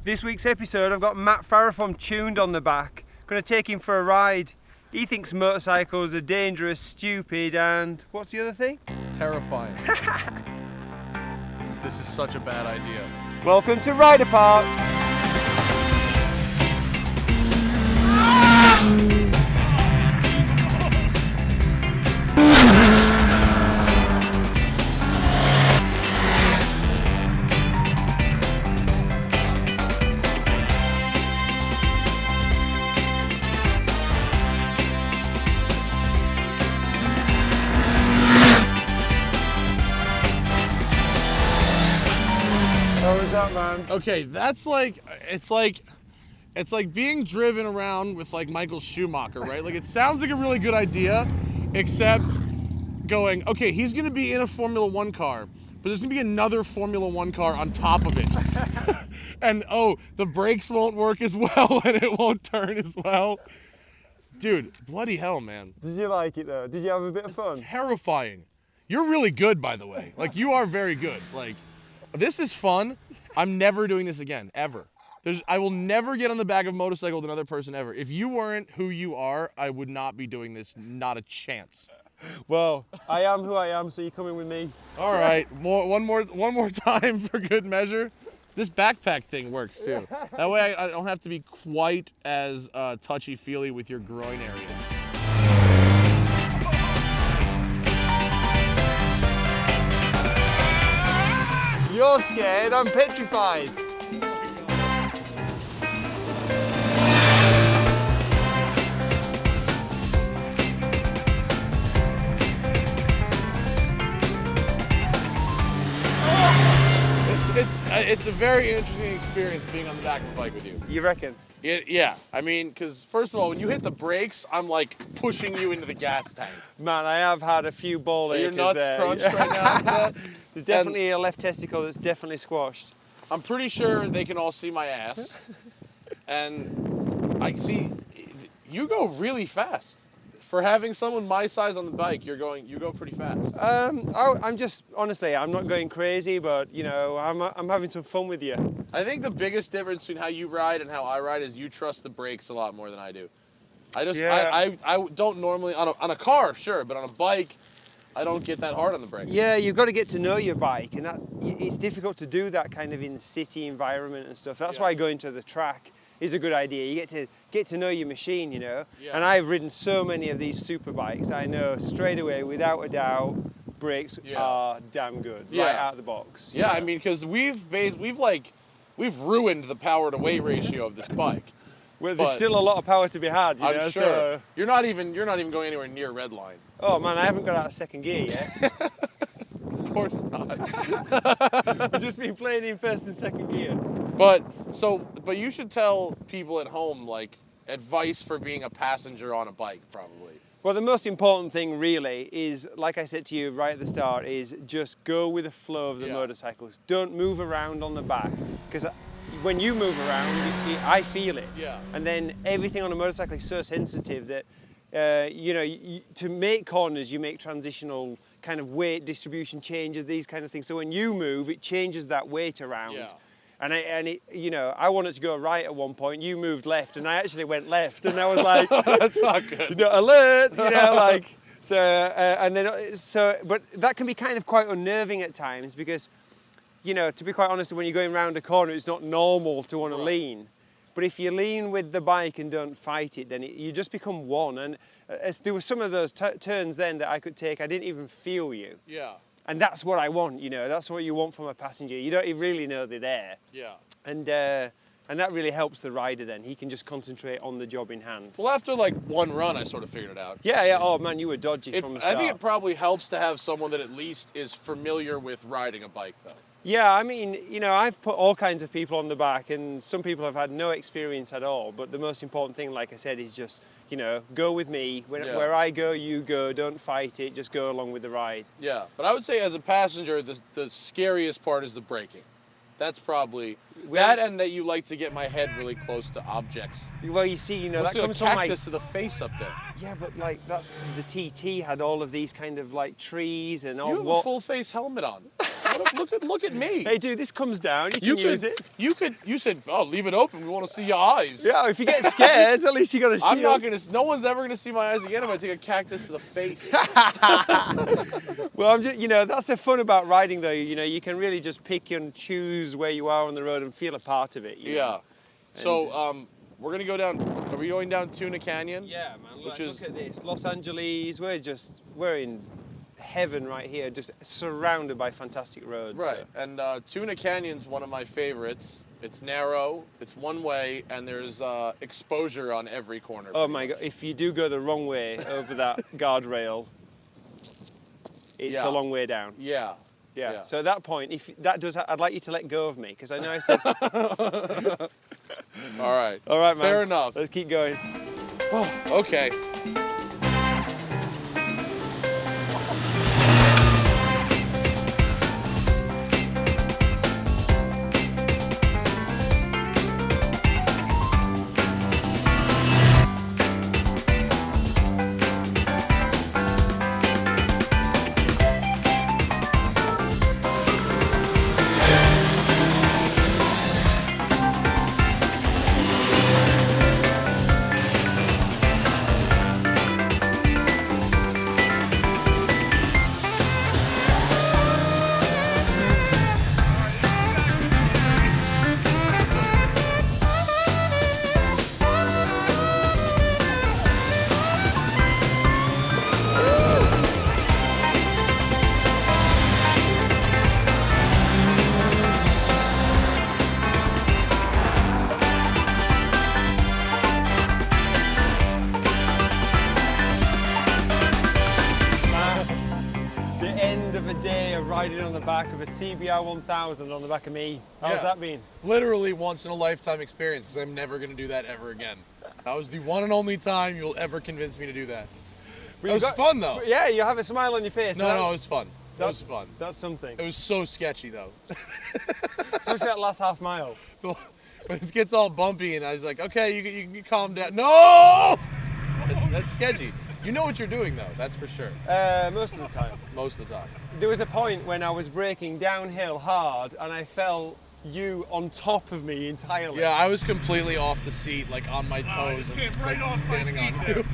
This week's episode, I've got Matt Farah from Tuned on the back. Gonna take him for a ride. He thinks motorcycles are dangerous, stupid, and what's the other thing? Terrifying. This is such a bad idea. Welcome to RideApart. How was that, man? Okay, that's like, it's like being driven around with like Michael Schumacher, right? Like it sounds like a really good idea, except going, okay, he's gonna be in a Formula One car, but there's gonna be another Formula One car on top of it. And oh, the brakes won't work as well and it won't turn as well. Dude, bloody hell, man. Did you like it though? Did you have a bit of fun? Terrifying. You're really good, by the way. Like you are very good. Like, this is fun. I'm never doing this again, ever. I will never get on the back of a motorcycle with another person ever. If you weren't who you are, I would not be doing this, not a chance. Well, I am who I am, so you're coming with me. All right, one more time for good measure. This backpack thing works too. That way I don't have to be quite as touchy-feely with your groin area. You're scared, I'm petrified. It's a very interesting experience being on the back of a bike with you. You reckon? Yeah, I mean, because first of all, when you hit the brakes, I'm like pushing you into the gas tank. Man, I have had a few ball acres Your nuts there. crunched right now? There's definitely a left testicle that's definitely squashed. I'm pretty sure they can all see my ass. And I see, you go really fast. For having someone my size on the bike, you go pretty fast. I'm just, honestly, I'm not going crazy, but you know, I'm having some fun with you. I think the biggest difference between how you ride and how I ride is you trust the brakes a lot more than I do. I don't normally, on a car, sure, but on a bike, I don't get that hard on the brakes. Yeah, you've got to get to know your bike, and it's difficult to do that kind of in city environment and stuff. That's why going to the track is a good idea. You get to know your machine, you know. Yeah. And I've ridden so many of these super bikes. I know straight away, without a doubt, brakes are damn good, right out of the box. Yeah, I mean, because we've ruined the power to weight ratio of this bike. Well, there's still a lot of power to be had, you know. I'm sure. So, you're not even going anywhere near red line. Oh man, I haven't got out of second gear yet. Of course not. We've just been playing in first and second gear. But you should tell people at home, like, advice for being a passenger on a bike, probably. Well, the most important thing really is, like I said to you right at the start, is just go with the flow of the motorcycles. Don't move around on the back, because when you move around, I feel it. Yeah. And then everything on a motorcycle is so sensitive that, you know, to make corners, you make transitional kind of weight distribution changes, these kind of things. So when you move, it changes that weight around. Yeah. And you know, I wanted to go right at one point. You moved left, and I actually went left, and I was like, "That's not good." You know, alert! You know, like so. But that can be kind of quite unnerving at times because, you know, to be quite honest, when you're going around a corner, it's not normal to want to lean. But if you lean with the bike and don't fight it, then you just become one. And there were some of those turns then that I could take. I didn't even feel you. Yeah. And that's what I want, you know, that's what you want from a passenger. You don't really know they're there. Yeah. And that really helps the rider then. He can just concentrate on the job in hand. Well, after like one run, I sort of figured it out. Yeah. Oh man, you were dodgy from the start. I think it probably helps to have someone that at least is familiar with riding a bike though. Yeah, I mean, you know, I've put all kinds of people on the back and some people have had no experience at all. But the most important thing, like I said, is just, you know, go with me. Where I go, you go. Don't fight it. Just go along with the ride. Yeah, but I would say as a passenger, the scariest part is the braking. That's probably that, and that you like to get my head really close to objects. Well, you see, you know, that comes from to the face up there. Yeah, but like that's the TT had all of these kind of like trees and all. You have a full face helmet on. Look at me. Hey, dude, this comes down. You can use it. You said, oh, leave it open. We want to see your eyes. Yeah, if you get scared, at least you got a shield. I'm not gonna. No one's ever gonna see my eyes again if I take a cactus to the face. Well, I'm just, that's the fun about riding, though. You can really just pick and choose where you are on the road and feel a part of it. You know? So, we're gonna go down. Are we going down Tuna Canyon? Yeah, man. Look at this, Los Angeles. We're in heaven right here, just surrounded by fantastic roads. Right. So. And Tuna Canyon's one of my favorites. It's narrow, it's one way, and there's exposure on every corner. Oh my God! If you do go the wrong way over that guardrail, it's a long way down. Yeah. Yeah. So at that point, if that does, I'd like you to let go of me because I know I said. All right. All right, man. Fair enough. Let's keep going. Oh, okay. Riding on the back of a CBR1000 on the back of me. How's that been? Literally once in a lifetime experience, because I'm never going to do that ever again. That was the one and only time you'll ever convince me to do that. It was fun though. Yeah, you have a smile on your face. No, it was fun. That was fun. That's something. It was so sketchy though. Especially that last half mile. But it gets all bumpy and I was like, okay, you can calm down. No! That's sketchy. You know what you're doing though, that's for sure. Most of the time. Most of the time. There was a point when I was braking downhill hard and I felt you on top of me entirely. Yeah, I was completely off the seat, like on my toes and like, standing on you.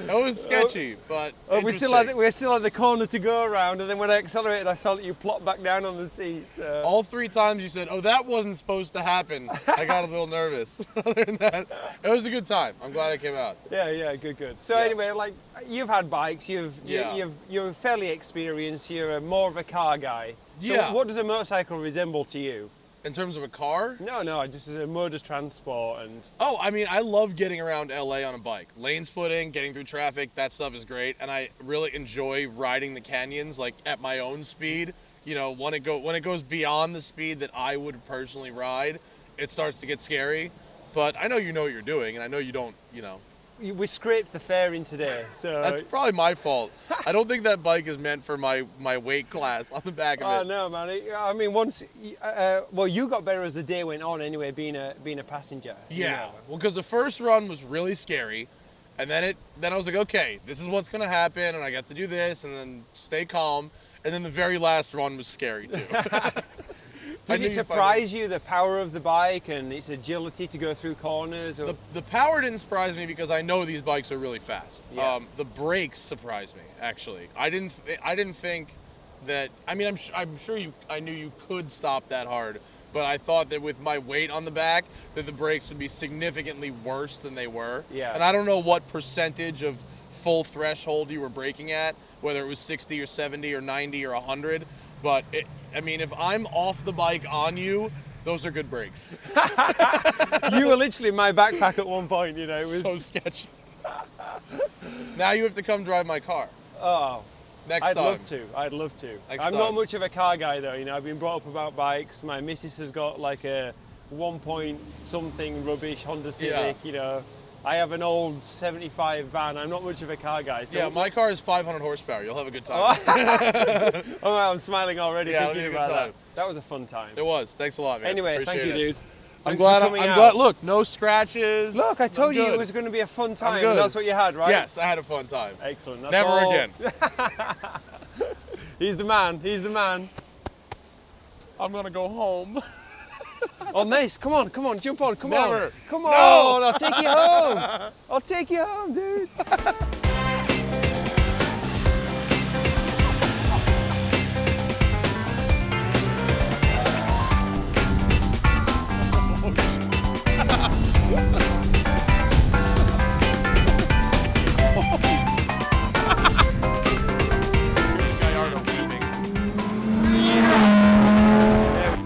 That was sketchy, but we still had the corner to go around, and then when I accelerated, I felt you plop back down on the seat. All 3 times you said, "Oh, that wasn't supposed to happen." I got a little nervous. Other than that, it was a good time. I'm glad it came out. Yeah, good. So anyway, like you've had bikes, you're fairly experienced. You're more of a car guy. So what does a motorcycle resemble to you? In terms of a car? No, just as a mode of transport and... Oh, I mean, I love getting around LA on a bike. Lane splitting, getting through traffic, that stuff is great. And I really enjoy riding the canyons, like at my own speed. You know, when it goes beyond the speed that I would personally ride, it starts to get scary. But I know you know what you're doing, and I know you don't, We scraped the fairing today, so... That's probably my fault. I don't think that bike is meant for my weight class on the back of it. Oh, no, man. I mean, once... well, you got better as the day went on anyway, being a passenger. Yeah. Well, because the first run was really scary, and then I was like, okay, this is what's going to happen, and I got to do this, and then stay calm. And then the very last run was scary, too. Did it surprise you, the power of the bike and its agility to go through corners? Or? The power didn't surprise me because I know these bikes are really fast. Yeah. The brakes surprised me, actually. I didn't think that. I mean, I'm sure I knew you could stop that hard, but I thought that with my weight on the back, that the brakes would be significantly worse than they were. Yeah. And I don't know what percentage of full threshold you were braking at, whether it was 60 or 70 or 90 or 100, but I mean, if I'm off the bike on you, those are good brakes. You were literally in my backpack at one point, It was so sketchy. Now you have to come drive my car. Oh, next time. I'd love to. Next I'm time. not much of a car guy though. I've been brought up about bikes. My missus has got like a 1-point-something rubbish Honda Civic. I have an old 75 van. I'm not much of a car guy. So yeah, my car is 500 horsepower. You'll have a good time. Oh, I'm smiling already thinking about that. That was a fun time. It was. Thanks a lot, man. Anyway, Appreciate thank you, it. dude. I'm glad. Look, no scratches. Look, I told you it was going to be a fun time. And that's what you had, right? Yes, I had a fun time. Excellent. That's Never all. again. He's the man. I'm gonna go home. On this, come on, jump on, come Never. on. Come No. on, I'll take you home. I'll take you home, dude.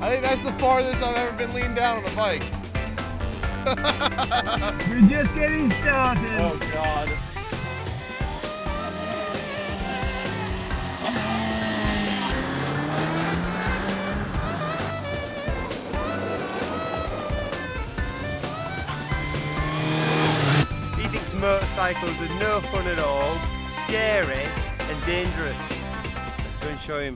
I think that's the farthest I've ever been leaned down on a bike. We're just getting started. Oh God. He thinks motorcycles are no fun at all, scary and dangerous. Let's go and show him.